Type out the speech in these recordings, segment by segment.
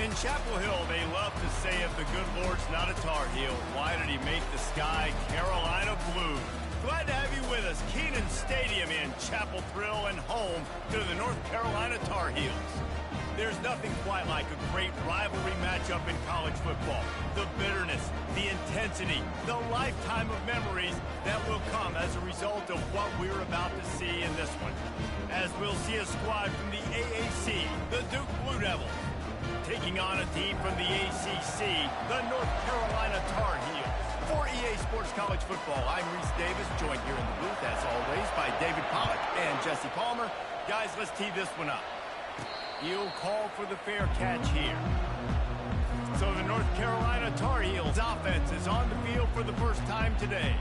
In Chapel Hill, they love to say if the good Lord's not a Tar Heel, why did he make the sky Carolina blue? Glad to have you with us. Kenan Stadium in Chapel Thrill and home to the North Carolina Tar Heels. There's nothing quite like a great rivalry matchup in college football. The bitterness, the intensity, the lifetime of memories that will come as a result of what we're about to see in this one. As we'll see a squad from the AAC, the Duke Blue Devils, taking on a team from the ACC, the North Carolina Tar Heels. For EA Sports College Football, I'm Reese Davis, joined here in the booth, as always, by David Pollack and Jesse Palmer. Guys, let's tee this one up. He'll call for the fair catch here. So the North Carolina Tar Heels offense is on the field for the first time today.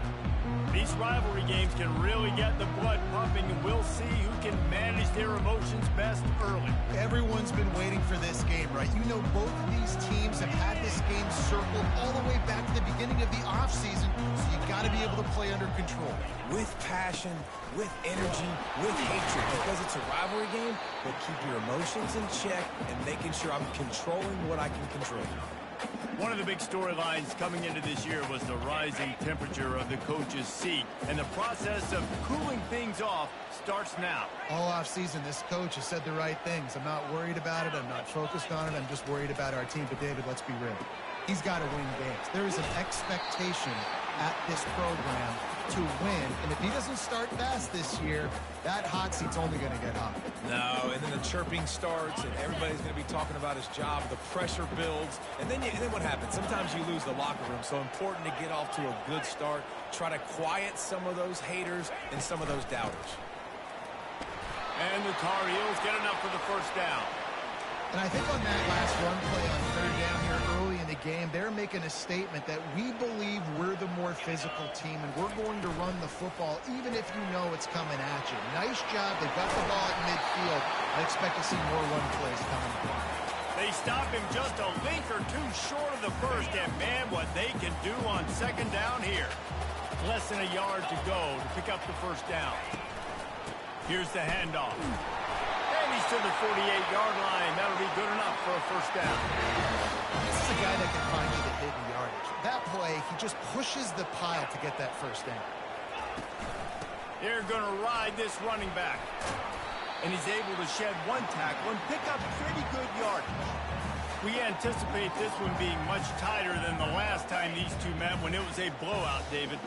These rivalry games can really get the blood pumping, and we'll see who can manage their emotions best early. Everyone's been waiting for this game, right? You know, both of these teams have had this game circled all the way back to the beginning of the offseason, so you got to be able to play under control. With passion, with energy, with hatred, because it's a rivalry game, but keep your emotions in check and making sure I'm controlling what I can control. One of the big storylines coming into this year was the rising temperature of the coach's seat, and the process of cooling things off starts now. All offseason, this coach has said the right things. I'm not worried about it. I'm not focused on it. I'm just worried about our team. But, David, let's be real. He's got to win games. There is an expectation at this program to win, and if he doesn't start fast this year, that hot seat's only going to get hot. No, and then the chirping starts, and everybody's going to be talking about his job. The pressure builds, and then what happens? Sometimes you lose the locker room, so important to get off to a good start. Try to quiet some of those haters and some of those doubters. And the Tar Heels get enough for the first down. And I think on that last run play on third down here early in the game, they're making a statement that we believe we're the more physical team, and we're going to run the football even if you know it's coming at you. Nice job. They got the ball at midfield. I expect to see more run plays coming. They stop him just a link or two short of the first, and man, what they can do on second down here. Less than a yard to go to pick up the first down. Here's the handoff. And he's to the 48-yard line. That'll be good enough for a first down. This is a guy that can find you the hidden yardage. That play, he just pushes the pile to get that first down. They're going to ride this running back. And he's able to shed one tackle and pick up pretty good yardage. We anticipate this one being much tighter than the last time these two met when it was a blowout, David.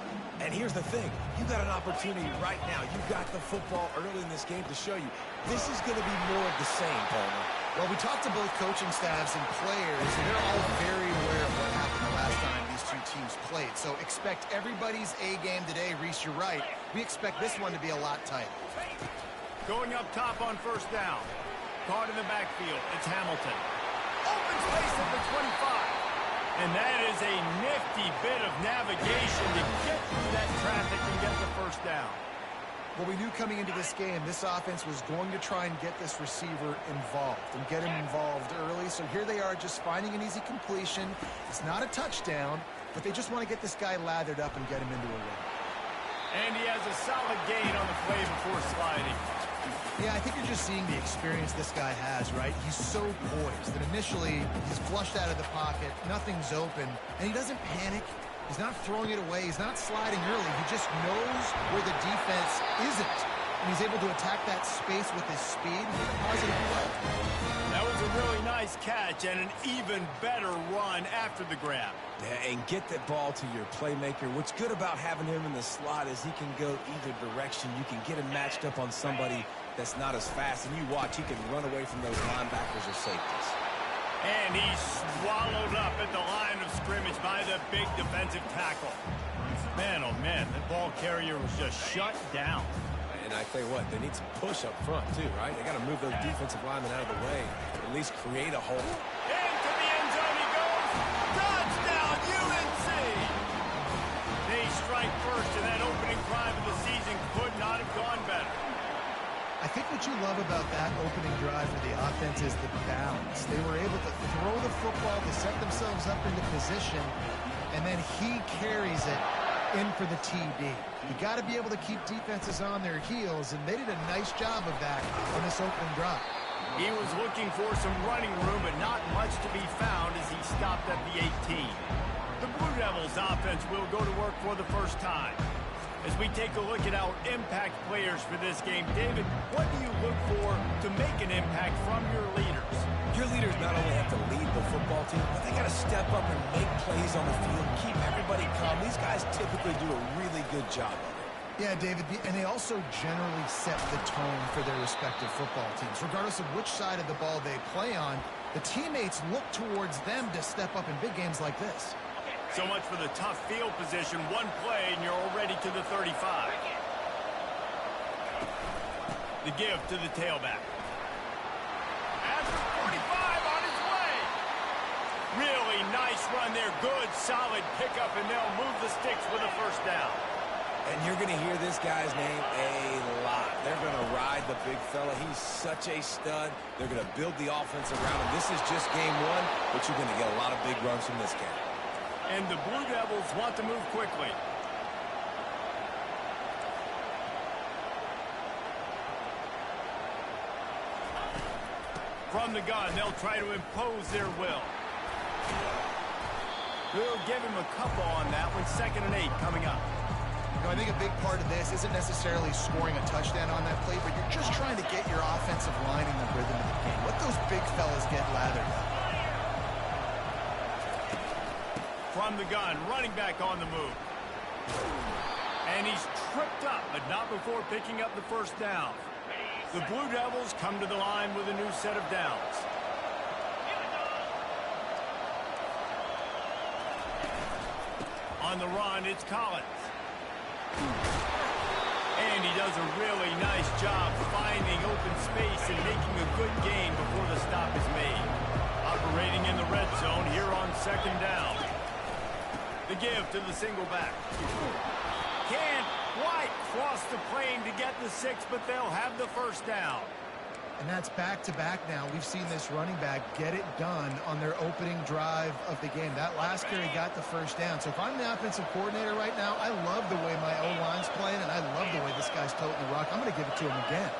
And here's the thing. You got an opportunity right now. You got the football early in this game to show you. This is going to be more of the same, Palmer. Well, we talked to both coaching staffs and players, and they're all very aware of what happened the last time these two teams played. So expect everybody's A game today. Reese, you're right. We expect this one to be a lot tighter. Going up top on first down. Caught in the backfield. It's Hamilton. Open space at the 25. And that is a nifty bit of navigation to get through that traffic and get the first down. Well, we knew coming into this game, this offense was going to try and get this receiver involved and get him involved early. So here they are just finding an easy completion. It's not a touchdown, but they just want to get this guy lathered up and get him into a run. And he has a solid gain on the play before sliding. Yeah, I think you're just seeing the experience this guy has, right? He's so poised that initially he's flushed out of the pocket, nothing's open, and he doesn't panic. He's not throwing it away. He's not sliding early. He just knows where the defense isn't, and he's able to attack that space with his speed and get a positive play. That was a really nice catch and an even better run after the grab. Yeah, and get that ball to your playmaker. What's good about having him in the slot is he can go either direction. You can get him matched up on somebody that's not as fast, and you watch, he can run away from those linebackers or safeties. And he's swallowed up at the line of scrimmage by the big defensive tackle. Man, oh man, that ball carrier was just shut down. And I tell you what, they need some push up front too, right? They got to move those defensive linemen out of the way, at least create a hole. Into the end zone he goes. Touchdown, UNC! They strike first, and that opening drive of the season could not have gone better. I think what you love about that opening drive for the offense is the balance. They were able to throw the football to set themselves up into position, and then he carries it in for the TD. You got to be able to keep defenses on their heels, and they did a nice job of that on this opening drive. He was looking for some running room, but not much to be found as he stopped at the 18. The Blue Devils offense will go to work for the first time. As we take a look at our impact players for this game, David, what do you look for to make an impact from your leaders? Your leaders not only have to lead the football team, but they got to step up and make plays on the field, keep everybody calm. These guys typically do a really good job of it. Yeah, David, and they also generally set the tone for their respective football teams. Regardless of which side of the ball they play on, the teammates look towards them to step up in big games like this. So much for the tough field position. One play, and you're already to the 35. The give to the tailback. At the 45 on his way. Really nice run there. Good, solid pickup, and they'll move the sticks with a first down. And you're going to hear this guy's name a lot. They're going to ride the big fella. He's such a stud. They're going to build the offense around him. This is just game one, but you're going to get a lot of big runs from this guy. And the Blue Devils want to move quickly. From the gun, they'll try to impose their will. We'll give him a couple on that one. 2nd and 8 coming up. You know, I think a big part of this isn't necessarily scoring a touchdown on that play, but you're just trying to get your offensive line in the rhythm of the game. Let those big fellas get lathered up. From the gun, running back on the move. And he's tripped up, but not before picking up the first down. The Blue Devils come to the line with a new set of downs. On the run, it's Collins. And he does a really nice job finding open space and making a good gain before the stop is made. Operating in the red zone here on 2nd down. The give to the single back. Can't quite cross the plane to get the 6, but they'll have the first down. And that's back-to-back now. We've seen this running back get it done on their opening drive of the game. That last carry got the first down. So if I'm the offensive coordinator right now, I love the way my O-line's playing, and I love the way this guy's toting the rock. I'm going to give it to him again.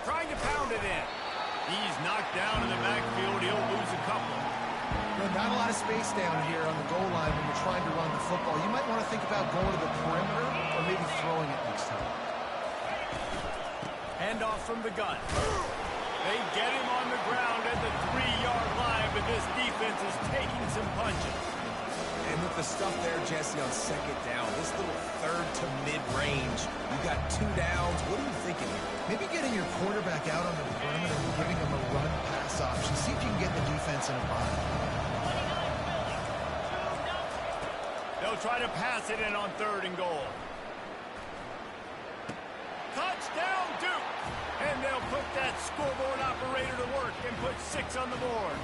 Trying to pound it in. He's knocked down in the backfield. He'll lose a couple. Not a lot of space down here on the goal line when you're trying to run the football. You might want to think about going to the perimeter or maybe throwing it next time. Handoff from the gun. They get him on the ground at the 3-yard line, but this defense is taking some punches. And with the stuff there, Jesse, on 2nd down, this little 3rd to mid-range, you've got 2 downs. What are you thinking here? Maybe getting your quarterback out on the perimeter and giving him a run-pass option. See if you can get the defense in a bind. They'll try to pass it in on 3rd and goal. Touchdown, Duke! And they'll put that scoreboard operator to work and put 6 on the board.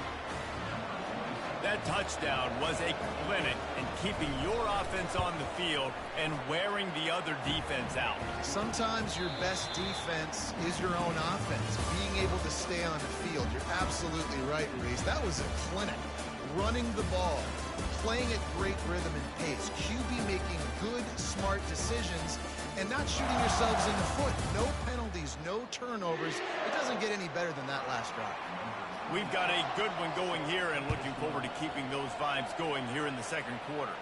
That touchdown was a clinic in keeping your offense on the field and wearing the other defense out. Sometimes your best defense is your own offense, being able to stay on the field. You're absolutely right, Reese. That was a clinic. Running the ball, playing at great rhythm and pace, QB making good, smart decisions, and not shooting yourselves in the foot. No penalties, no turnovers. It doesn't get any better than that last drive. We've got a good one going here and looking forward to keeping those vibes going here in the 2nd quarter.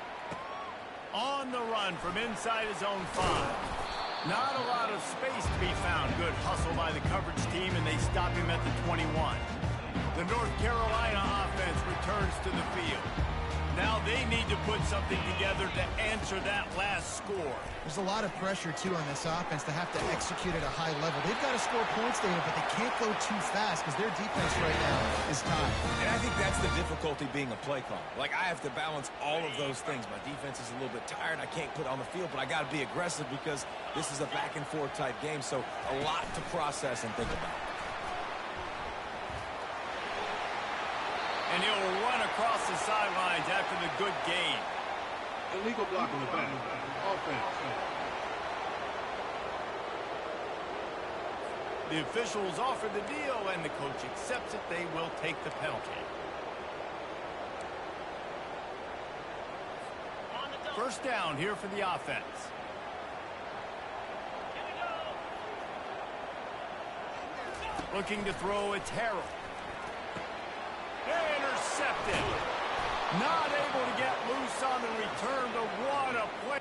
On the run from inside his own 5. Not a lot of space to be found. Good hustle by the coverage team, and they stop him at the 21. The North Carolina offense returns to the field. Now they need to put something together to answer that last score. There's a lot of pressure, too, on this offense to have to execute at a high level. They've got to score points there, but they can't go too fast because their defense right now is tied. And I think that's the difficulty being a play caller. Like, I have to balance all of those things. My defense is a little bit tired. I can't put on the field, but I got to be aggressive because this is a back-and-forth type game, so a lot to process and think about. And he'll run across the sidelines after the good gain. Illegal block on the back. Offense. The officials offer the deal, and the coach accepts it. They will take the penalty. First down here for the offense. Looking to throw, it's Harold. Intercepted. Not able to get loose on the return, but what a play.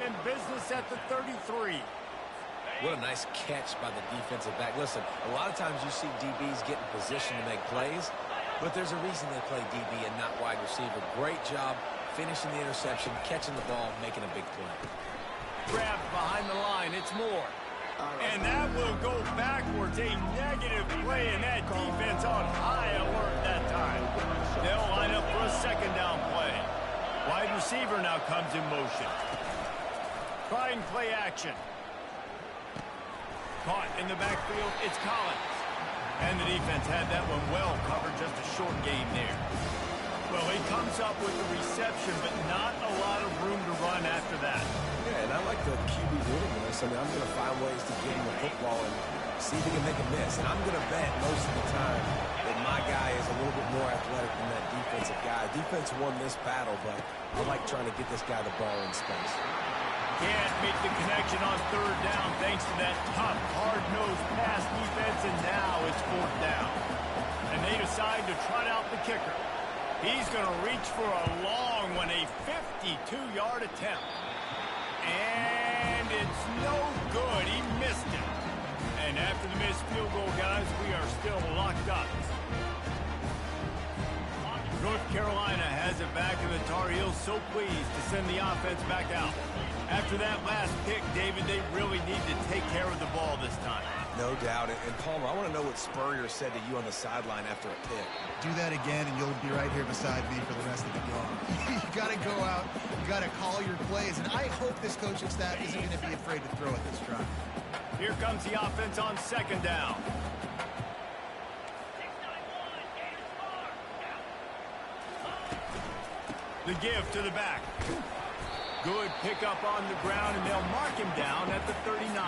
In business at the 33. What a nice catch by the defensive back. Listen, a lot of times you see DBs get in position to make plays, but there's a reason they play DB and not wide receiver. Great job finishing the interception, catching the ball, making a big play. Grabbed behind the line. It's Moore. And that will go backwards. A negative play, and that defense on high alert that time. They'll line up for a second down play. Wide receiver now comes in motion. Trying play action. Caught in the backfield, it's Collins. And the defense had that one well covered, just a short game there. Well, he comes up with the reception, but not a lot of room to run after that. Yeah, and I like the QB doing this. I mean, I'm going to find ways to get him the football and see if he can make a miss. And I'm going to bet most of the time that my guy is a little bit more athletic than that defensive guy. Defense won this battle, but I like trying to get this guy the ball in space. Can't make the connection on third down thanks to that tough, hard-nosed pass defense, and now it's fourth down. And they decide to trot out the kicker. He's going to reach for a long one, a 52-yard attempt. And it's no good. He missed it. And after the missed field goal, guys, we are still locked up. North Carolina has it back, and the Tar Heels so pleased to send the offense back out. After that last pick, David, they really need to take care of the ball this time. No doubt. And Palmer, I want to know what Spurrier said to you on the sideline after a pick. Do that again, and you'll be right here beside me for the rest of the game. You got to go out. You got to call your plays, and I hope this coaching staff isn't going to be afraid to throw at this drive. Here comes the offense on second down. The give to the back. Good pickup on the ground, and they'll mark him down at the 39.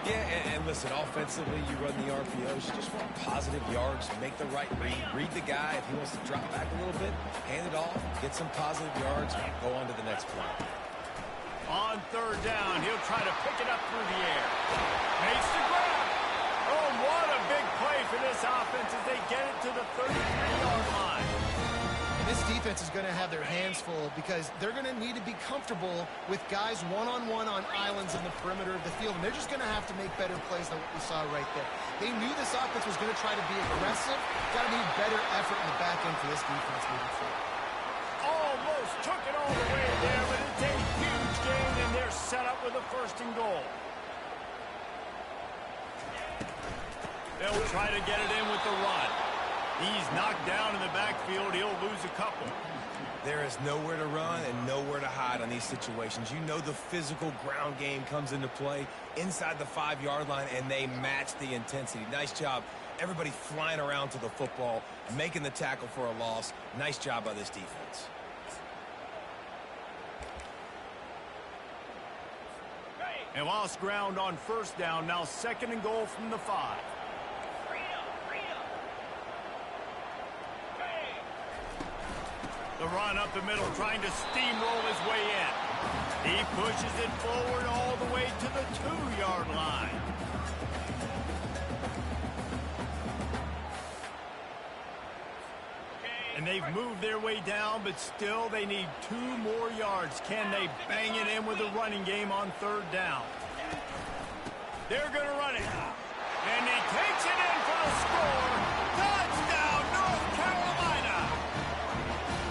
Yeah, and listen, offensively, you run the RPOs. You just want positive yards, make the right read. Read the guy. If he wants to drop back a little bit, hand it off, get some positive yards, go on to the next play. On third down, he'll try to pick it up through the air. Makes the grab. Oh, what a big play for this offense as they get it to the 33-yard line. This defense is going to have their hands full because they're going to need to be comfortable with guys one-on-one on islands in the perimeter of the field. And they're just going to have to make better plays than what we saw right there. They knew this offense was going to try to be aggressive. Got to need better effort in the back end for this defense moving forward. Almost took it all the way there, but it's a huge gain, and they're set up with a first and goal. They'll try to get it in with the run. He's knocked down in the backfield. He'll lose a couple. There is nowhere to run and nowhere to hide on these situations. You know the physical ground game comes into play inside the 5-yard line, and they match the intensity. Nice job. Everybody flying around to the football, making the tackle for a loss. Nice job by this defense. And lost ground on first down. Now second and goal from the 5. The run up the middle, trying to steamroll his way in. He pushes it forward all the way to the 2-yard line. And they've moved their way down, but still they need 2 more yards. Can they bang it in with a running game on third down? They're going to run it. And he takes it in for the score. Touchdown, North Carolina.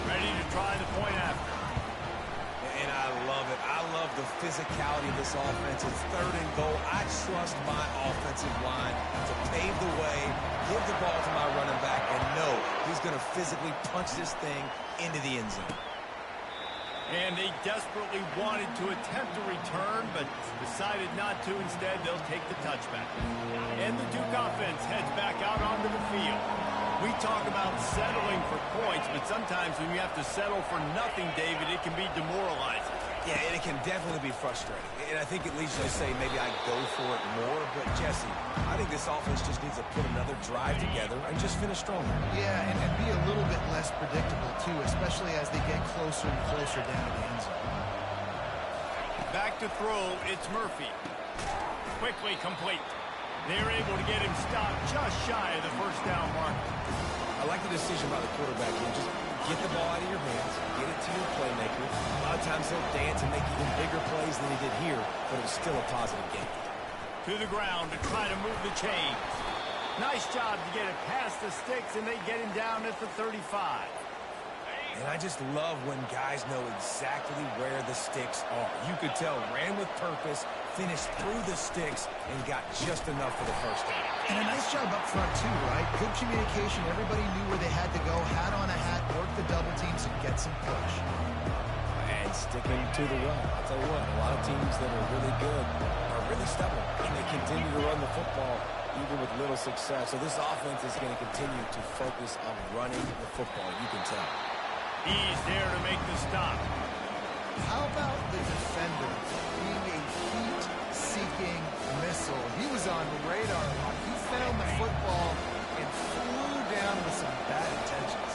Ready to try the point after. And I love it. I love the physicality of this offense. It's third and goal. I trust my offensive line to pave the way, give the ball to my running back, and know he's going to physically punch this thing into the end zone. And they desperately wanted to attempt a return, but decided not to. Instead, they'll take the touchback. And the Duke offense heads back out onto the field. We talk about settling for points, but sometimes when you have to settle for nothing, David, it can be demoralizing. Yeah, and it can definitely be frustrating. And I think it leads you to say maybe I go for it more. But, Jesse, I think this offense just needs to put another drive together and just finish stronger. Yeah, and be a little bit less predictable, too, especially as they get closer and closer down to the end zone. Back to throw, it's Murphy. Quickly complete. They're able to get him stopped just shy of the first down mark. I like the decision by the quarterback here. Just get the ball out of your hands, get it to your playmaker. A lot of times he'll dance and make even bigger plays than he did here, but it was still a positive game. To the ground to try to move the chains. Nice job to get it past the sticks, and they get him down at the 35. And I just love when guys know exactly where the sticks are. You could tell, ran with purpose, finished through the sticks, and got just enough for the first down. And a nice job up front, too, right? Good communication. Everybody knew where they had to go. Hat on a hat, work the double teams, and get some push. And sticking to the run. I'll tell you what, a lot of teams that are really good are really stubborn, and they continue to run the football even with little success. So this offense is going to continue to focus on running the football, you can tell. He's there to make the stop. How about the defender being a heat-seeking missile? He was on radar lock. He found the football and flew down with some bad intentions.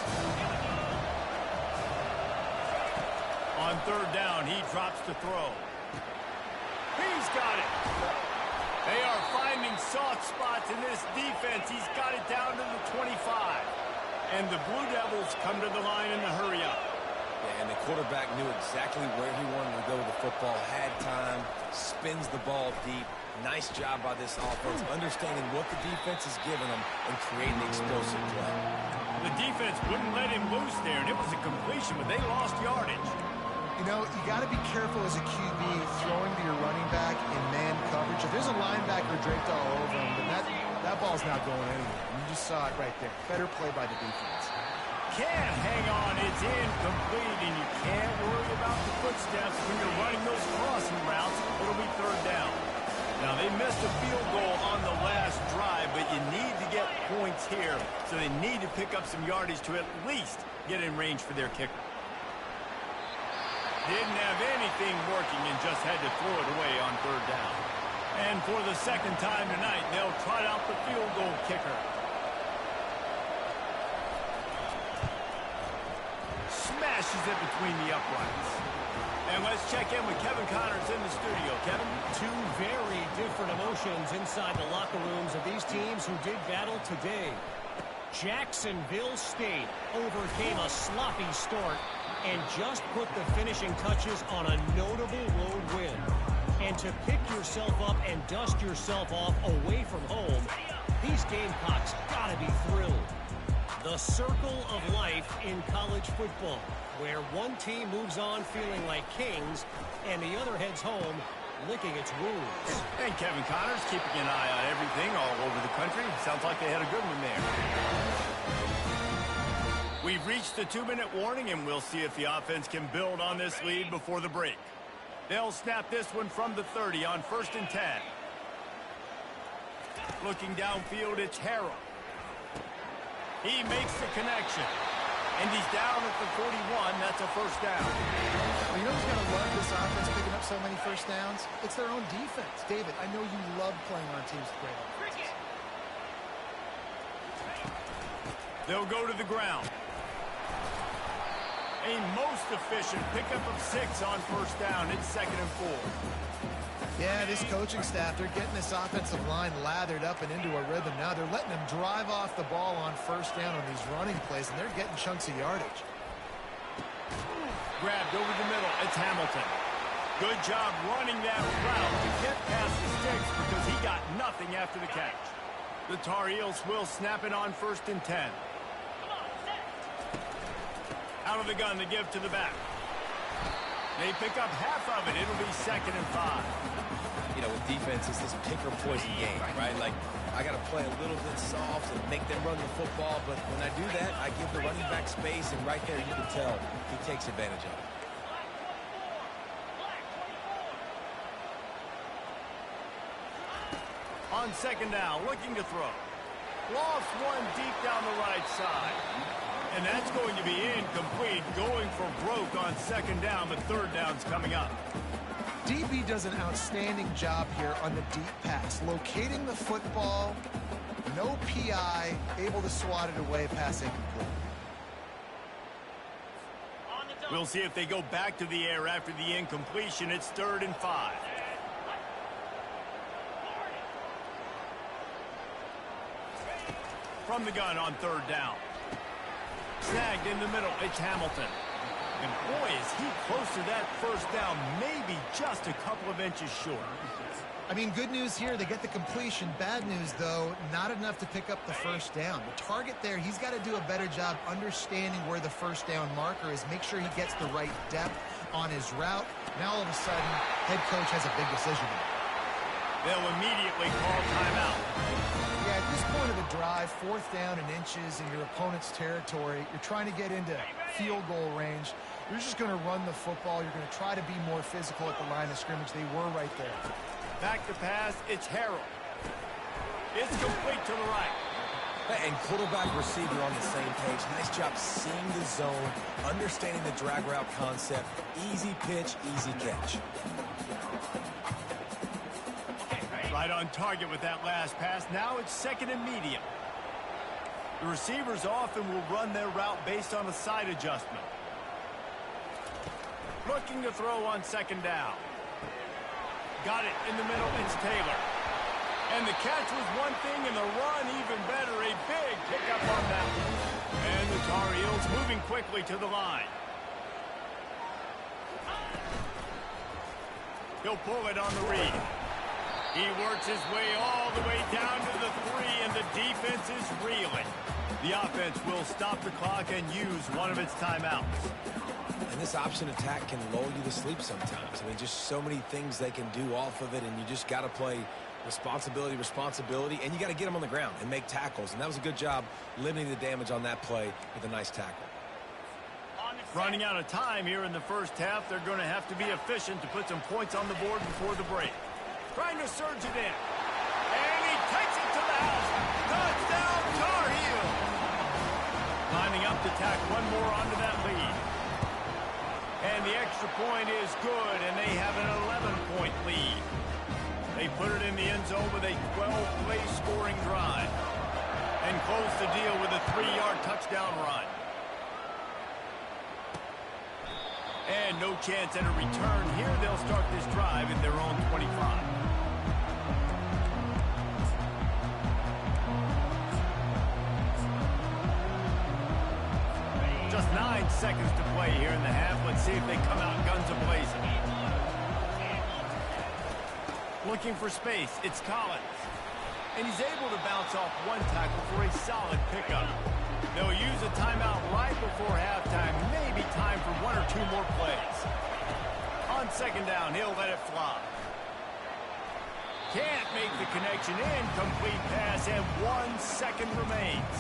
On third down, he drops to throw. He's got it. They are finding soft spots in this defense. He's got it down to the 25. And the Blue Devils come to the line in the hurry-up. Yeah, and the quarterback knew exactly where he wanted to go with the football, had time, spins the ball deep. Nice job by this offense, understanding what the defense is giving them and creating explosive play. The defense wouldn't let him loose there, and it was a completion, but they lost yardage. You know, you got to be careful as a QB throwing to your running back in man coverage. If there's a linebacker draped all over him, then that ball's not going anywhere. And you just saw it right there. Better play by the defense. Can't hang on. It's incomplete, and you can't worry about the footsteps when you're running those crossing routes. It'll be third down. Now, they missed a field goal on the last drive, but you need to get points here, so they need to pick up some yardage to at least get in range for their kicker. Didn't have anything working and just had to throw it away on third down. And for the second time tonight, they'll trot out the field goal kicker. Smashes it between the uprights. And let's check in with Kevin Connors in the studio. Kevin? Two very different emotions inside the locker rooms of these teams who did battle today. Jacksonville State overcame a sloppy start and just put the finishing touches on a notable road win. And to pick yourself up and dust yourself off away from home, these Gamecocks gotta be thrilled. The circle of life in college football, where one team moves on feeling like kings and the other heads home licking its wounds. And Kevin Connors keeping an eye on everything all over the country. Sounds like they had a good one there. We've reached the 2-minute warning, and we'll see if the offense can build on this lead before the break. They'll snap this one from the 30 on 1st and 10. Looking downfield, it's Harrell. He makes the connection. And he's down at the 41. That's a first down. Well, you know who's going to love this offense picking up so many first downs? It's their own defense. David, I know you love playing on teams with great offenses. They'll go to the ground. A most efficient pickup of 6 on first down. It's 2nd and 4. Yeah, this coaching staff, they're getting this offensive line lathered up and into a rhythm now. They're letting them drive off the ball on first down on these running plays, and they're getting chunks of yardage. Grabbed over the middle. It's Hamilton. Good job running that route to get past the sticks because he got nothing after the catch. The Tar Heels will snap it on 1st and 10. Out of the gun to give to the back. They pick up half of it. It'll be 2nd and 5. You know, with defense, it's this pick or poison game, right? Like, I got to play a little bit soft and make them run the football, but when I do that, I give the running back space, and right there you can tell he takes advantage of it. On 2nd down, looking to throw. Lost one deep down the right side. And that's going to be incomplete, going for broke on second down, but third down's coming up. DB does an outstanding job here on the deep pass, locating the football, no PI, able to swat it away, pass incomplete. We'll see if they go back to the air after the incompletion. It's 3rd and 5. From the gun on 3rd down. Snagged in the middle. It's Hamilton. And boy, is he close to that first down, maybe just a couple of inches short. I mean, good news here, they get the completion. Bad news, though, not enough to pick up the first down. The target there, he's got to do a better job understanding where the first down marker is, make sure he gets the right depth on his route. Now, all of a sudden, head coach has a big decision to make. They'll immediately call timeout. Yeah, at this point of the drive, 4th down and inches in your opponent's territory, you're trying to get into field goal range. You're just going to run the football. You're going to try to be more physical at the line of scrimmage. They were right there. Back to pass, it's Harrell. It's complete to the right. And quarterback receiver on the same page. Nice job seeing the zone, understanding the drag route concept. Easy pitch, easy catch. Right on target with that last pass. Now it's 2nd and medium. The receivers often will run their route based on a side adjustment. Looking to throw on 2nd down. Got it in the middle. It's Taylor. And the catch was one thing, and the run even better. A big pickup on that one. And the Tar Heels moving quickly to the line. He'll pull it on the read. He works his way all the way down to the 3, and the defense is reeling. The offense will stop the clock and use one of its timeouts. And this option attack can lull you to sleep sometimes. I mean, just so many things they can do off of it, and you just got to play responsibility, and you got to get them on the ground and make tackles. And that was a good job limiting the damage on that play with a nice tackle. Running out of time here in the first half. They're going to have to be efficient to put some points on the board before the break. Trying to surge it in. And he takes it to the house. Touchdown, Tar Heels. Lining up to tack one more onto that lead. And the extra point is good, and they have an 11-point lead. They put it in the end zone with a 12-play scoring drive. And close the deal with a 3-yard touchdown run. And no chance at a return here. They'll start this drive at their own 25. Just 9 seconds to play here in the half. Let's see if they come out guns a-blazing. Looking for space. It's Collins. And he's able to bounce off one tackle for a solid pickup. They'll use a timeout right before halftime. Maybe time for 1 or 2 more plays. On 2nd down, he'll let it fly. Can't make the connection. Incomplete pass, and 1 second remains.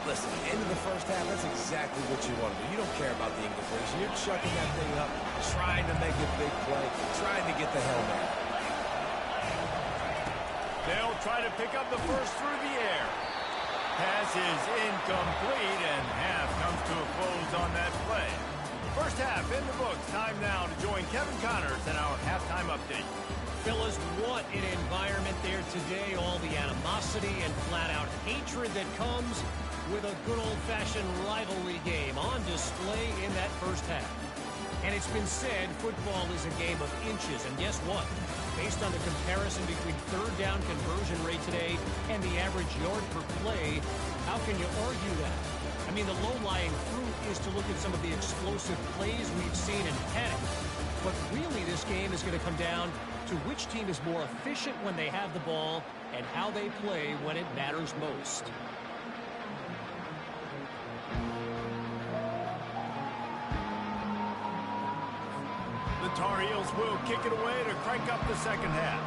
Listen, end of the first half, that's exactly what you want to do. You don't care about the incompletion. You're chucking that thing up, trying to make a big play, trying to get the Hail Mary. They'll try to pick up the first through the air. Pass is incomplete, and half comes to a close on that play. First half in the books. Time now to join Kevin Connors in our halftime update. Fellas, what an environment there today. All the animosity and flat-out hatred that comes with a good old-fashioned rivalry game on display in that first half. And it's been said football is a game of inches. And guess what? Based on the comparison between third down conversion rate today and the average yard per play, how can you argue that? I mean, the low-lying fruit is to look at some of the explosive plays we've seen in panic. But really, this game is going to come down to which team is more efficient when they have the ball and how they play when it matters most. The Tar Heels will kick it away to crank up the second half.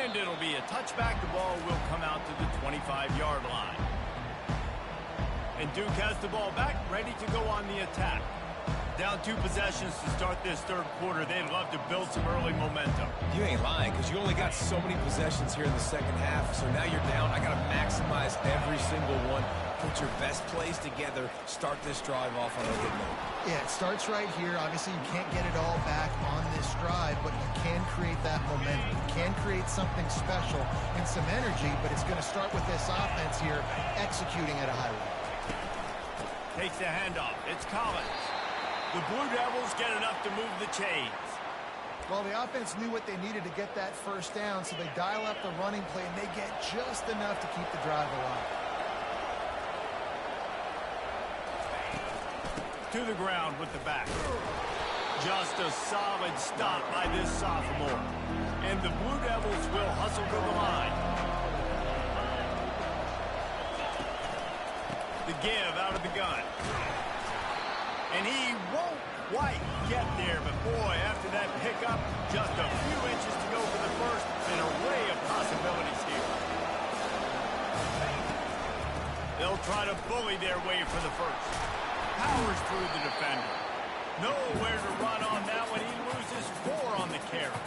And it'll be a touchback. The ball will come out to the 25-yard line. And Duke has the ball back, ready to go on the attack. Down 2 possessions to start this third quarter. They'd love to build some early momentum. You ain't lying, because you only got so many possessions here in the second half. So now you're down. I got to maximize every single one. Put your best plays together. Start this drive off on a good note. Yeah, it starts right here. Obviously, you can't get it all back on this drive, but you can create that momentum. You can create something special and some energy, but it's going to start with this offense here executing at a high rate. Takes the handoff. It's Collins. The Blue Devils get enough to move the chains. Well, the offense knew what they needed to get that first down, so they dial up the running play, and they get just enough to keep the drive alive. To the ground with the back. Just a solid stop by this sophomore. And the Blue Devils will hustle to the line. The give out of the gun. And he won't quite get there, but boy, after that pickup, just a few inches to go for the first. An array of possibilities here. They'll try to bully their way for the first. Powers through the defender. Nowhere to run on that one. He loses 4 on the carry.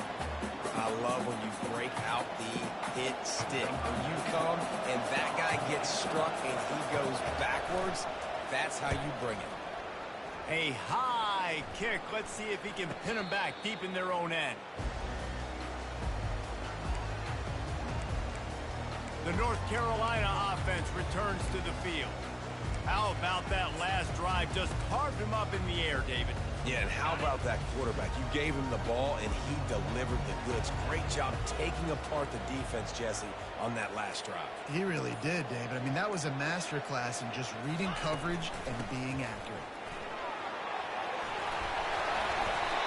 I love when you break out the hit stick. When you come and that guy gets struck and he goes backwards, that's how you bring it. A high kick. Let's see if he can pin them back deep in their own end. The North Carolina offense returns to the field. How about that last drive? Just carved him up in the air, David. Yeah, and how about that quarterback? You gave him the ball, and he delivered the goods. Great job taking apart the defense, Jesse, on that last drive. He really did, David. I mean, that was a masterclass in just reading coverage and being accurate.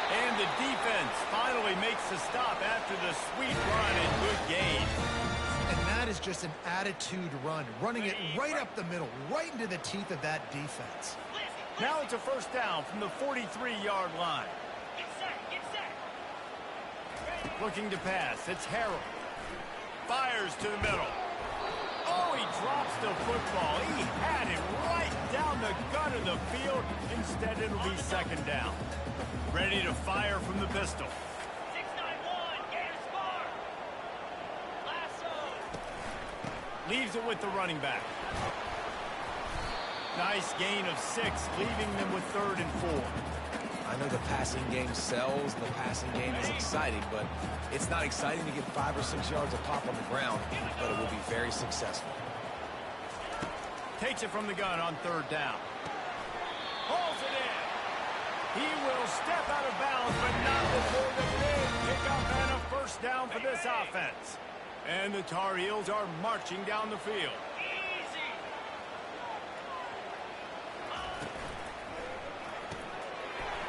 And the defense finally makes the stop after the sweet run and good gain. And that is just an attitude run, running it right up the middle, right into the teeth of that defense. Now it's a first down from the 43-yard line. Looking to pass. It's Harold. Fires to the middle. Oh, he drops the football. He had it right down the gut of the field. Instead, it'll be second down. Ready to fire from the pistol. Leaves it with the running back. Nice gain of 6, leaving them with 3rd and 4. I know the passing game sells, the passing game is exciting, but it's not exciting to get 5 or 6 yards a pop on the ground, but it will be very successful. Takes it from the gun on 3rd down. Pulls it in. He will step out of bounds, but not before the big pickup and a first down for this offense. And the Tar Heels are marching down the field.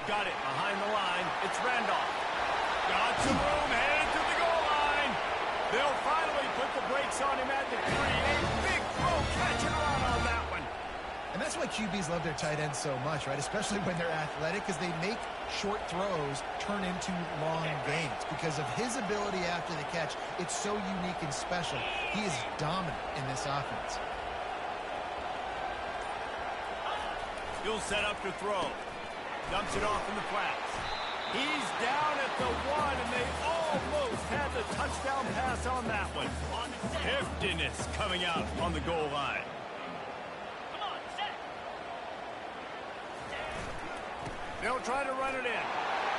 Got it behind the line. It's Randolph. Got some room, headed to the goal line. They'll finally put the brakes on him at the 3. A big throw, catch and run on that one. And that's why QBs love their tight ends so much, right? Especially when they're athletic, because they make short throws turn into long gains. Because of his ability after the catch, it's so unique and special. He is dominant in this offense. He'll set up to throw. Dumps it off in the flats. He's down at the 1, and they almost had the touchdown pass on that one. Heftiness coming out on the goal line. They'll try to run it in.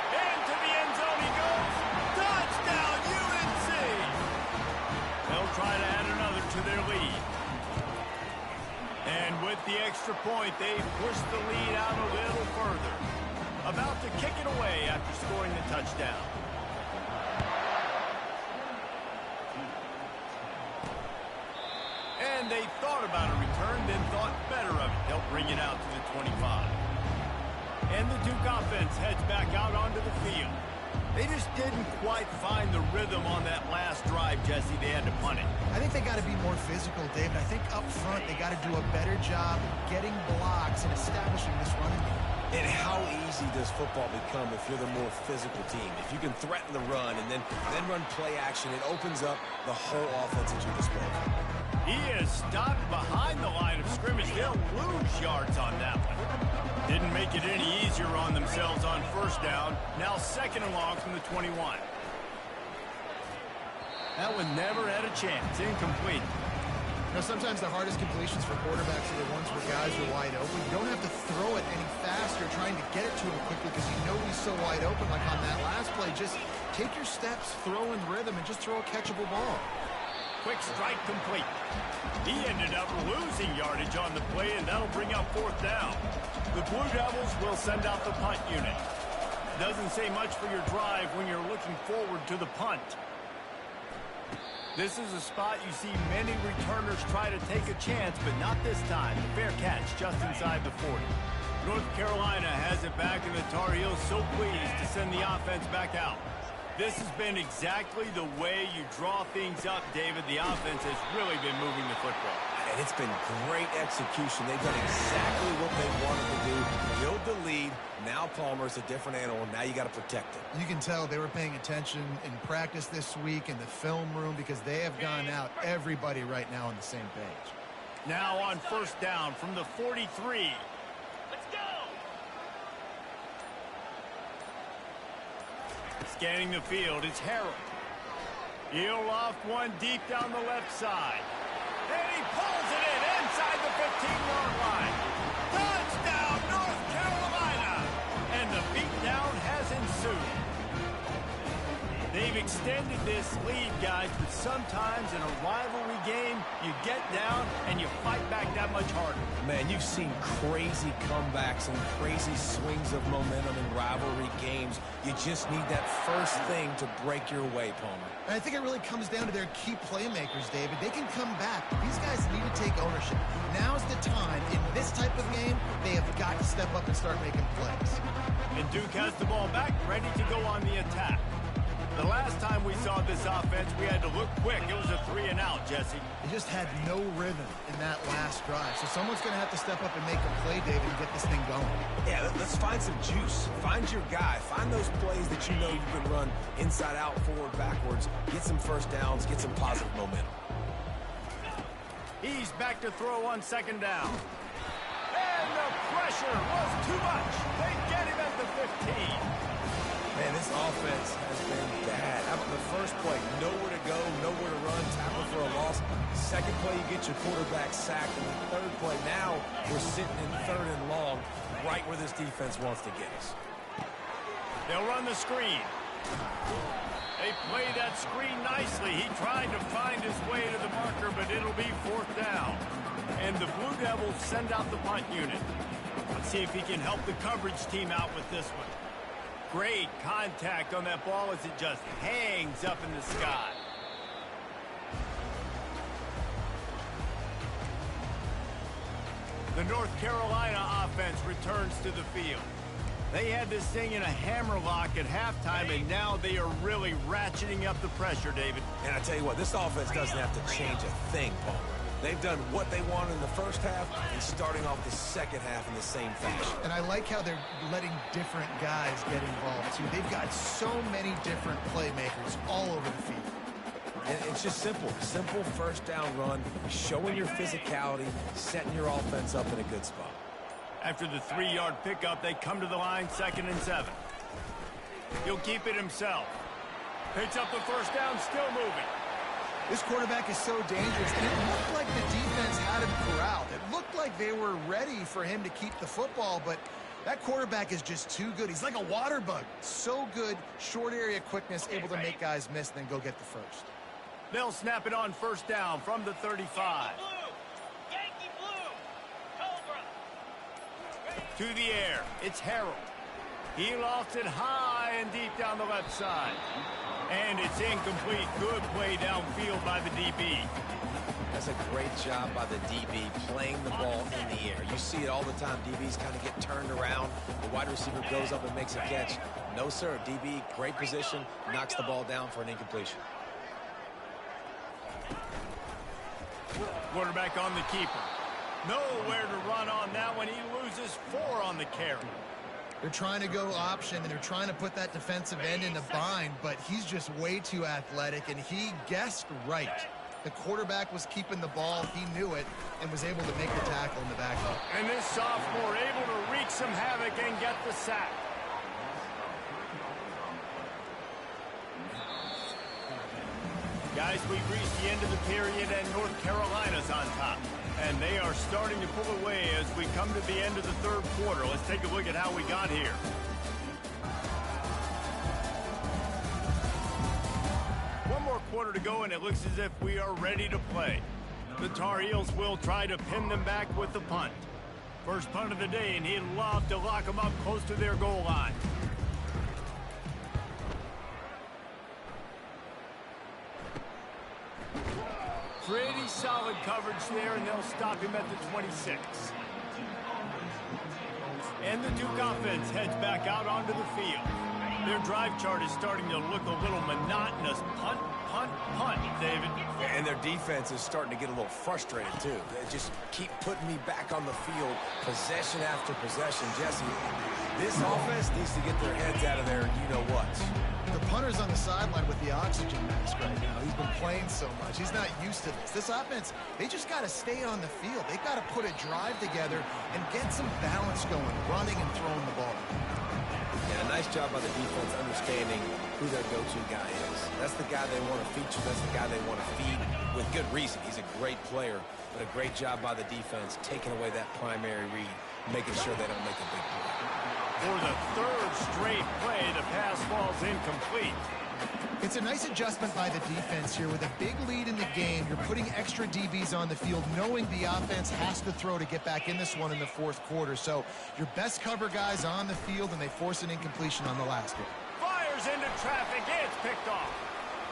Into the end zone he goes. Touchdown, UNC! They'll try to add another to their lead. And with the extra point, they push the lead out a little further. About to kick it away after scoring the touchdown. And they thought about a return, then thought better of it. They'll bring it out to the 25. And the Duke offense heads back out onto the field. They just didn't quite find the rhythm on that last drive, Jesse. They had to punt it. I think they got to be more physical, David. I think up front they got to do a better job getting blocks and establishing this running game. And how easy does football become if you're the more physical team? If you can threaten the run and then run play action, it opens up the whole offense at your disposal. He is stopped behind the line of scrimmage. They'll lose yards on that one. Didn't make it any easier on themselves on first down. Now 2nd and long from the 21. That one never had a chance. Incomplete. You know, sometimes the hardest completions for quarterbacks are the ones where guys are wide open. You don't have to throw it any faster trying to get it to him quickly because you know he's so wide open. Like on that last play, just take your steps, throw in rhythm, and just throw a catchable ball. Quick strike complete. He ended up losing yardage on the play, and that'll bring up 4th down. The Blue Devils will send out the punt unit. Doesn't say much for your drive when you're looking forward to the punt. This is a spot you see many returners try to take a chance, but not this time. The fair catch just inside the 40. North Carolina has it back, and the Tar Heels so pleased to send the offense back out. This has been exactly the way you draw things up, David. The offense has really been moving the football. And it's been great execution. They've done exactly what they wanted to do. Build the lead. Now Palmer's a different animal. Now you got to protect it. You can tell they were paying attention in practice this week in the film room because they have gone out everybody right now on the same page. Now on 1st down from the 43. Scanning the field, it's Harold. He'll loft one deep down the left side. And he pulls it in inside the 15-yard line. Touchdown, North Carolina! And the beatdown has ensued. They've extended this lead, guys, but sometimes in a rivalry game, you get down and you fight back that much harder. Man, you've seen crazy comebacks and crazy swings of momentum in rivalry games. You just need that first thing to break your way, Palmer. And I think it really comes down to their key playmakers, David. They can come back, but these guys need to take ownership. Now's the time. In this type of game, they have got to step up and start making plays. And Duke has the ball back, ready to go on the attack. The last time we saw this offense, we had to look quick. It was a 3-and-out, Jesse. They just had no rhythm in that last drive. So someone's going to have to step up and make a play, David, and get this thing going. Yeah, let's find some juice. Find your guy. Find those plays that you know you can run inside out, forward, backwards. Get some first downs. Get some positive momentum. He's back to throw on 2nd down. And the pressure was too much. They get him at the 15. Man, this offense has been bad. How about the first play? Nowhere to go, nowhere to run, tackle for a loss. Second play, you get your quarterback sacked. And the 3rd play, now we're sitting in 3rd and long, right where this defense wants to get us. They'll run the screen. They play that screen nicely. He tried to find his way to the marker, but it'll be 4th down. And the Blue Devils send out the punt unit. Let's see if he can help the coverage team out with this one. Great contact on that ball as it just hangs up in the sky. The North Carolina offense returns to the field. They had this thing in a hammerlock at halftime, and now they are really ratcheting up the pressure, David. And I tell you what, this offense doesn't have to change a thing, Palmer. They've done what they wanted in the first half and starting off the second half in the same fashion. And I like how they're letting different guys get involved, too. They've got so many different playmakers all over the field. And it's just simple. Simple first down run, showing your physicality, setting your offense up in a good spot. After the 3-yard pickup, they come to the line, 2nd and 7. He'll keep it himself. Picks up the first down, still moving. This quarterback is so dangerous, and it looked like the defense had him corralled. It looked like they were ready for him to keep the football, but that quarterback is just too good. He's like a water bug. So good, short area quickness, able to make guys miss, then go get the first. They'll snap it on 1st down from the 35. Yankee Blue, Cobra. To the air, it's Harold. He lofts it high and deep down the left side. And it's incomplete. Good play downfield by the DB. That's a great job by the DB playing the ball in the air. You see it all the time. DBs kind of get turned around. The wide receiver goes up and makes a catch. No, sir. DB, great position, knocks the ball down for an incompletion. Quarterback on the keeper. Nowhere to run on that one. He loses 4 on the carry. They're trying to go option, and they're trying to put that defensive end in a bind, but he's just way too athletic, and he guessed right. The quarterback was keeping the ball. He knew it and was able to make the tackle in the backfield. And this sophomore able to wreak some havoc and get the sack. Guys, we've reached the end of the period and North Carolina's on top. And they are starting to pull away as we come to the end of the third quarter. Let's take a look at how we got here. One more quarter to go, and it looks as if we are ready to play. The Tar Heels will try to pin them back with the punt. First punt of the day, and he'd love to lock them up close to their goal line. Pretty solid coverage there, and they'll stop him at the 26. And the Duke offense heads back out onto the field. Their drive chart is starting to look a little monotonous. Punt, punt, punt, David. And their defense is starting to get a little frustrated, too. They just keep putting me back on the field, possession after possession. Jesse, this offense needs to get their heads out of there, you-know-what. The punter's on the sideline with the oxygen mask right now. He's been playing so much. He's not used to this. This offense, they just got to stay on the field. They've got to put a drive together and get some balance going, running and throwing the ball. Yeah, a nice job by the defense understanding who their go-to guy is. That's the guy they want to feature. That's the guy they want to feed with good reason. He's a great player, but a great job by the defense taking away that primary read, making sure they don't make a big play. For the third straight play, the pass falls incomplete. It's a nice adjustment by the defense here. With a big lead in the game, you're putting extra DBs on the field, knowing the offense has to throw to get back in this one in the fourth quarter. So your best cover guys on the field, and they force an incompletion on the last one. Fires into traffic. It's picked off.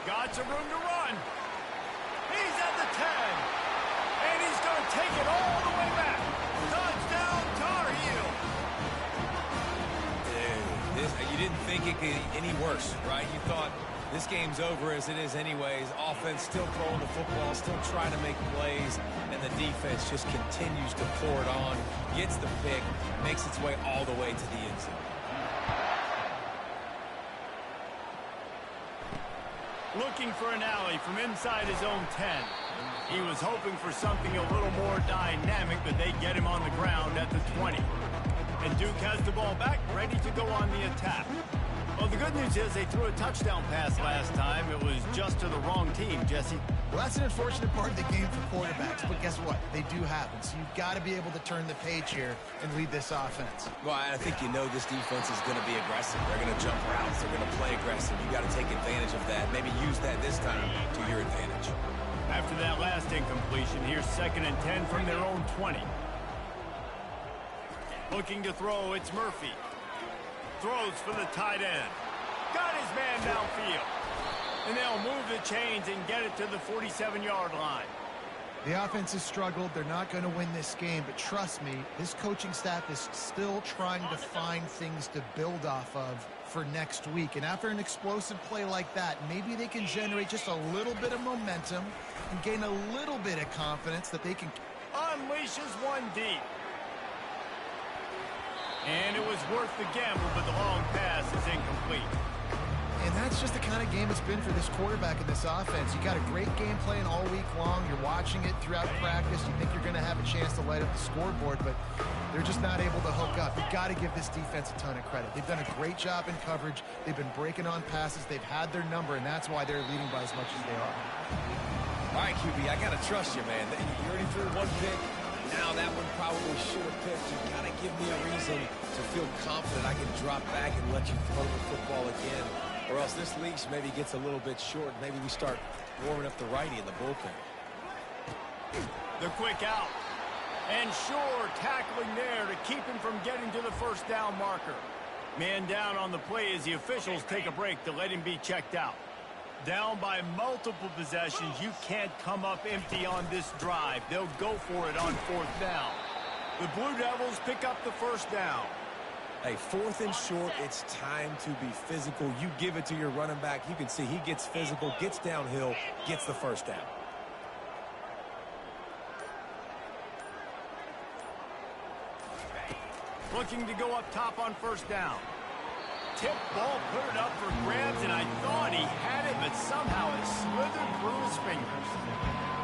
Got some room to run. He's at the 10. And he's going to take it all the way back. Touchdown, Tar Heels. You didn't think it could get any worse, right? You thought this game's over as it is anyways. Offense still throwing the football, still trying to make plays, and the defense just continues to pour it on, gets the pick, makes its way all the way to the end zone. Looking for an alley from inside his own 10. He was hoping for something a little more dynamic, but they get him on the ground at the 20. And Duke has the ball back, ready to go on the attack. Well, the good news is they threw a touchdown pass last time. It was just to the wrong team, Jesse. Well, that's an unfortunate part of the game for quarterbacks, but guess what? They do happen. So you've got to be able to turn the page here and lead this offense. Well, I think you know this defense is going to be aggressive. They're going to jump routes. They're going to play aggressive. You got to take advantage of that. Maybe use that this time to your advantage. After that last incompletion, here's 2nd and 10 from their own 20. Looking to throw, it's Murphy. Throws for the tight end. Got his man downfield. And they'll move the chains and get it to the 47-yard line. The offense has struggled. They're not going to win this game, but trust me, this coaching staff is still trying to find things to build off of for next week. And after an explosive play like that, maybe they can generate just a little bit of momentum and gain a little bit of confidence that they can Unleashes one deep. And it was worth the gamble, but the long pass is incomplete. And that's just the kind of game it's been for this quarterback in this offense. You got a great game plan all week long. You're watching it throughout practice. You think you're going to have a chance to light up the scoreboard, but they're just not able to hook up. You've got to give this defense a ton of credit. They've done a great job in coverage. They've been breaking on passes. They've had their number, and that's why they're leading by as much as they are. All right, QB, I got to trust you, man. You already threw one pick. Now that one probably should have picked. You got to give me a reason to feel confident I can drop back and let you throw the football again. Or else this leash maybe gets a little bit short. Maybe we start warming up the righty in the bullpen. The quick out. And Shore tackling there to keep him from getting to the first down marker. Man down on the play as the officials take a break to let him be checked out. Down by multiple possessions, you can't come up empty on this drive. They'll go for it on 4th down. The Blue Devils pick up the first down. Hey, 4th and short, it's time to be physical. You give it to your running back. You can see he gets physical, gets downhill, gets the first down. Looking to go up top on 1st down. tip ball, put it up for grabs, and I thought he had it, but somehow it slithered through his fingers.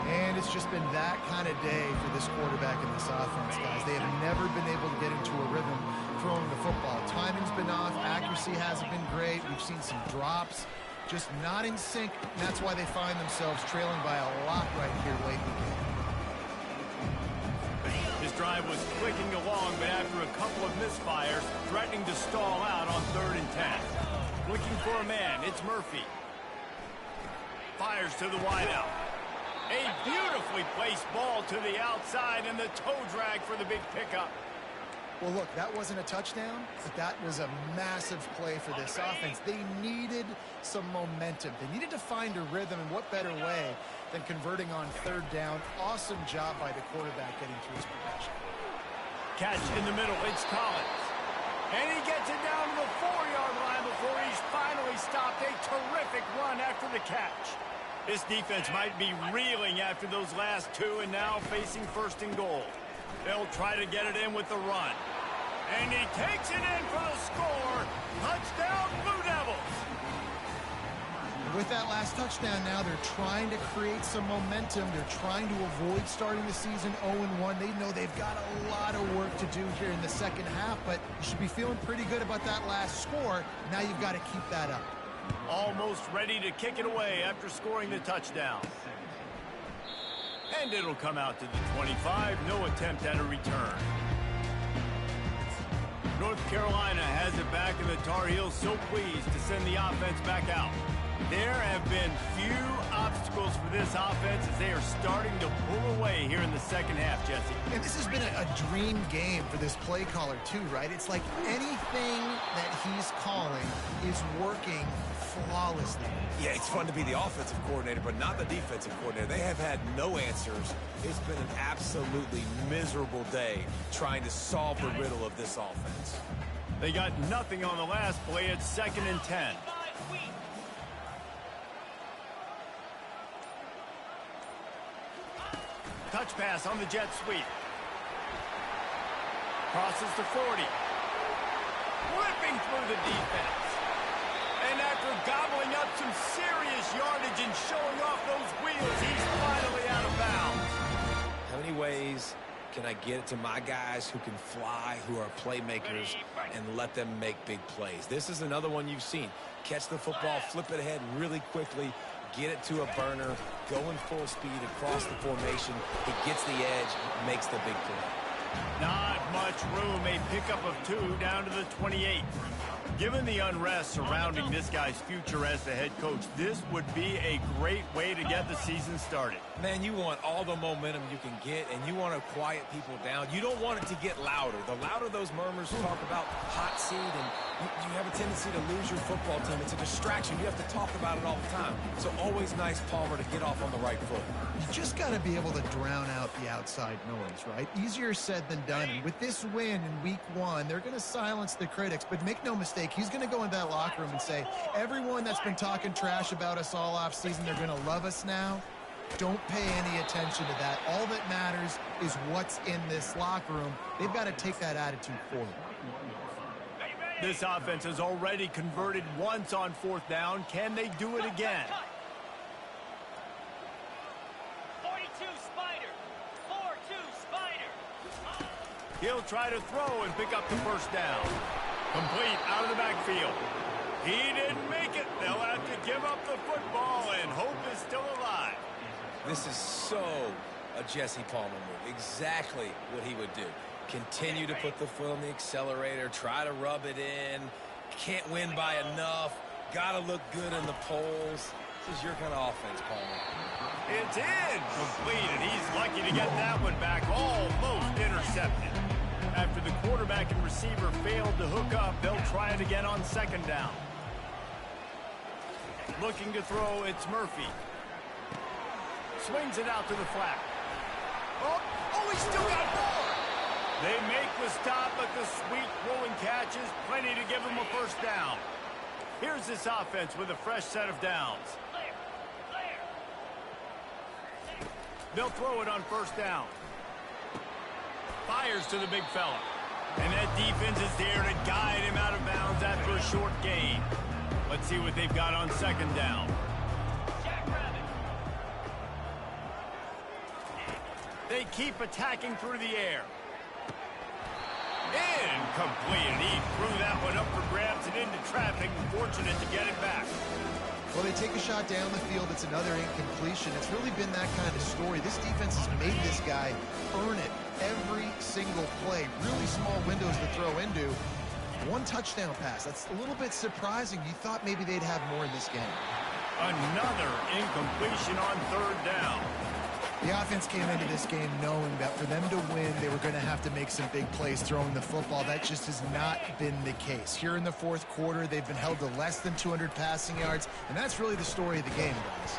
And it's just been that kind of day for this quarterback and this offense, guys. They have never been able to get into a rhythm throwing the football. Timing's been off. Accuracy hasn't been great. We've seen some drops. Just not in sync. And that's why they find themselves trailing by a lot right here late in the game. His drive was clicking along, but after a couple of misfires, threatening to stall out on 3rd and 10. Looking for a man. It's Murphy. Fires to the wideout. A beautifully placed ball to the outside and the toe drag for the big pickup. Well, look, that wasn't a touchdown, but that was a massive play for this offense. They needed some momentum. They needed to find a rhythm, and what better way than converting on 3rd down. Awesome job by the quarterback getting through his progression. Catch in the middle. It's Collins. And he gets it down to the 4-yard line before he's finally stopped. A terrific run after the catch. This defense might be reeling after those last two and now facing 1st and goal. They'll try to get it in with the run. And he takes it in for the score. Touchdown, Blue Devils. With that last touchdown now, they're trying to create some momentum. They're trying to avoid starting the season 0-1. They know they've got a lot of work to do here in the second half, but you should be feeling pretty good about that last score. Now you've got to keep that up. Almost ready to kick it away after scoring the touchdown. And it'll come out to the 25. No attempt at a return. North Carolina has it back, and the Tar Heels so pleased to send the offense back out. There have been few obstacles for this offense as they are starting to pull away here in the second half, Jesse. And this has been a dream game for this play caller too, right? It's like anything that he's calling is working flawlessly. Yeah, it's fun to be the offensive coordinator, but not the defensive coordinator. They have had no answers. It's been an absolutely miserable day trying to solve the riddle of this offense. They got nothing on the last play. It's 2nd and 10. Touch pass on the jet sweep. Crosses to 40. Whipping through the defense. And after gobbling up some serious yardage and showing off those wheels, he's finally out of bounds. How many ways can I get it to my guys who can fly, who are playmakers, and let them make big plays? This is another one you've seen. Catch the football, flip it ahead really quickly, get it to a burner, going full speed across the formation. He gets the edge, makes the big play. Not much room. A pickup of 2 down to the 28. Given the unrest surrounding this guy's future as the head coach, this would be a great way to get the season started. Man, you want all the momentum you can get, and you want to quiet people down. You don't want it to get louder. The louder those murmurs talk about hot seat, and you have a tendency to lose your football team. It's a distraction. You have to talk about it all the time. So always nice, Palmer, to get off on the right foot. You just got to be able to drown out the outside noise, right? Easier said than done. And with this win in week 1, they're going to silence the critics. But make no mistake, he's going to go into that locker room and say, everyone that's been talking trash about us all off season, they're going to love us now. Don't pay any attention to that. All that matters is what's in this locker room. They've got to take that attitude forward. This offense has already converted once on 4th down. Can they do it again? 42 Spider. 4-2 Spider. He'll try to throw and pick up the 1st down. Complete out of the backfield. He didn't make it. They'll have to give up the football, and hope is still alive. This is so a Jesse Palmer move. Exactly what he would do. Continue to put the foot on the accelerator, try to rub it in, can't win by enough, gotta look good in the polls. This is your kind of offense, Palmer. It's in. Complete, and he's lucky to get that one back, almost intercepted. After the quarterback and receiver failed to hook up, they'll try it again on 2nd down. Looking to throw, it's Murphy. Swings it out to the flat. Oh, he's still got more. They make the stop, but the sweet rolling catch is plenty to give them a 1st down. Here's this offense with a fresh set of downs. They'll throw it on 1st down. Fires to the big fella. And that defense is there to guide him out of bounds after a short gain. Let's see what they've got on second down. They keep attacking through the air. Incomplete. And he threw that one up for grabs and into traffic. Fortunate to get it back. Well, they take a shot down the field. It's another incompletion. It's really been that kind of story. This defense has made this guy earn it every single play. Really small windows to throw into. One touchdown pass. That's a little bit surprising. You thought maybe they'd have more in this game. Another incompletion on third down. The offense came into this game knowing that for them to win, they were going to have to make some big plays throwing the football. That just has not been the case. Here in the fourth quarter, they've been held to less than 200 passing yards, and that's really the story of the game, guys.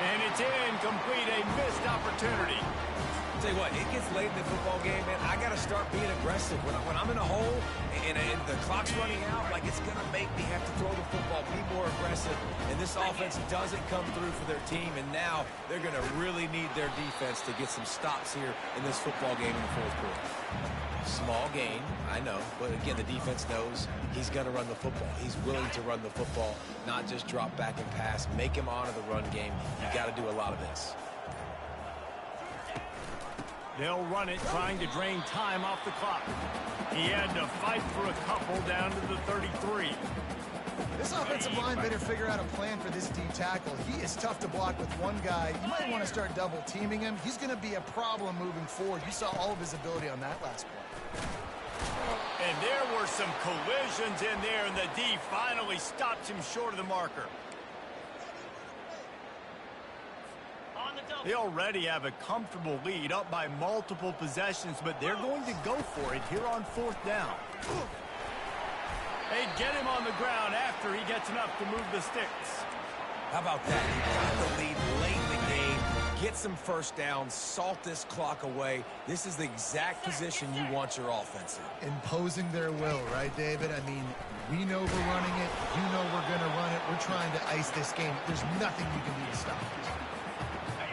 And it's incomplete, a missed opportunity. I'll tell you what, it gets late in the football game, man. I got to start being aggressive. When I'm in a hole and the clock's running out, like, it's going to make me have to throw the football, be more aggressive. And this offense doesn't come through for their team, and now they're going to really need their defense to get some stops here in this football game in the fourth quarter. Small gain, I know, but again, the defense knows he's going to run the football. He's willing to run the football, not just drop back and pass, make him honor the run game. You got to do a lot of this. They'll run it, trying to drain time off the clock. He had to fight for a couple down to the 33. This offensive line better figure out a plan for this D tackle. He is tough to block with one guy. You might want to start double teaming him. He's going to be a problem moving forward. You saw all of his ability on that last play. And there were some collisions in there, and the D finally stopped him short of the marker. They already have a comfortable lead, up by multiple possessions, but they're going to go for it here on fourth down. They get him on the ground after he gets enough to move the sticks. How about that? He got the lead late in the game, get some first downs, salt this clock away. This is the exact position you want your offense in. Imposing their will, right, David? I mean, we know we're running it. You know we're going to run it. We're trying to ice this game. There's nothing you can do to stop it.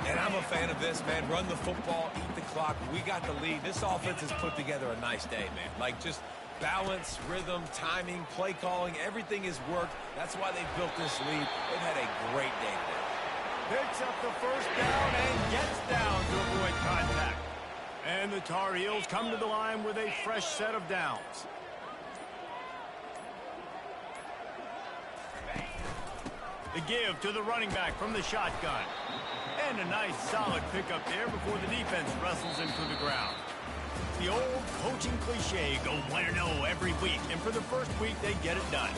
And I'm a fan of this, man. Run the football, eat the clock. We got the lead. This offense has put together a nice day, man. Like, just balance, rhythm, timing, play calling, everything has worked. That's why they've built this lead. They've had a great day today. Picks up the first down and gets down to avoid contact. And the Tar Heels come to the line with a fresh set of downs. The give to the running back from the shotgun. And a nice solid pickup there before the defense wrestles him to the ground. The old coaching cliche, go 1-0 every week. And for the first week, they get it done.